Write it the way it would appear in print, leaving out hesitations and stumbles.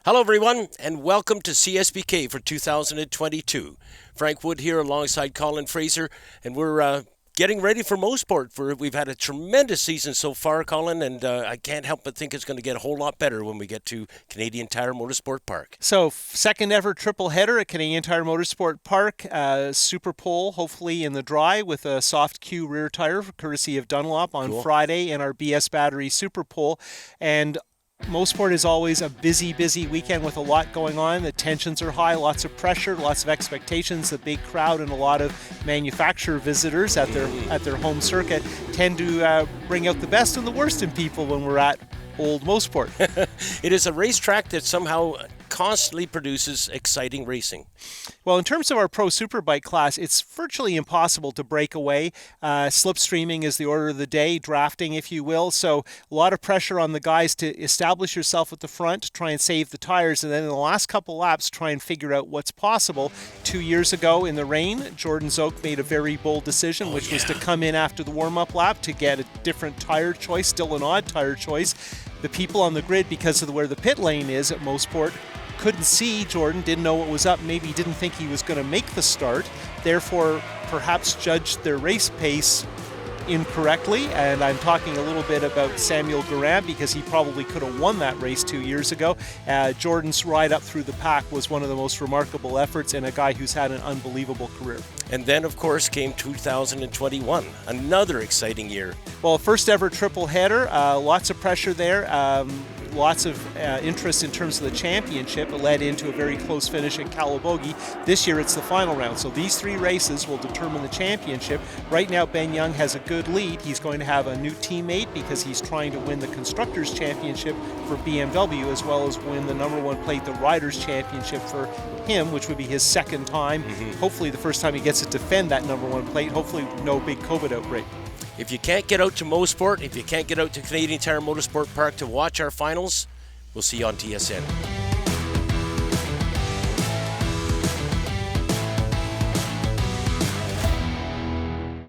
Hello, everyone, and welcome to CSBK for 2022. Frank Wood here alongside Colin Fraser, and we're getting ready for Mosport. We've had a tremendous season so far, Colin, and I can't help but think it's going to get a whole lot better when we get to Canadian Tire Motorsport Park. So, second ever triple header at Canadian Tire Motorsport Park. Super pole, hopefully in the dry, with a soft Q rear tire, courtesy of Dunlop on Friday, and our BS battery super pole. And Mosport is always a busy weekend with a lot going on. The tensions are high, lots of pressure, lots of expectations. The big crowd and a lot of manufacturer visitors at their home circuit tend to bring out the best and the worst in people when we're at Old Mosport. It is a racetrack that somehow constantly produces exciting racing. Well, in terms of our Pro Superbike class, it's virtually impossible to break away. Slipstreaming is the order of the day, drafting, if you will. So a lot of pressure on the guys to establish yourself at the front, try and save the tires, and then in the last couple laps, try and figure out what's possible. 2 years ago in the rain, Jordan Zoke made a very bold decision, which was to come in after the warm-up lap to get a different tire choice, still an odd tire choice. The people on the grid, because of where the pit lane is at Mosport, couldn't see Jordan, didn't know what was up, maybe didn't think he was going to make the start, therefore perhaps judged their race pace incorrectly. And I'm talking a little bit about Samuel Garand, because he probably could have won that race 2 years ago. Jordan's ride up through the pack was one of the most remarkable efforts, and a guy who's had an unbelievable career. And then, of course, came 2021, another exciting year. Well, first ever triple header, lots of pressure there. Lots of interest in terms of the championship. It led into a very close finish at Calabogie. This year it's the final round. So these three races will determine the championship. Right now Ben Young has a good lead. He's going to have a new teammate because he's trying to win the Constructors' Championship for BMW, as well as win the number one plate, the Riders' Championship for him, which would be his second time. Hopefully the first time he gets to defend that number one plate. Hopefully no big COVID outbreak. If you can't get out to Mosport, if you can't get out to Canadian Tire Motorsport Park to watch our finals, we'll see you on TSN.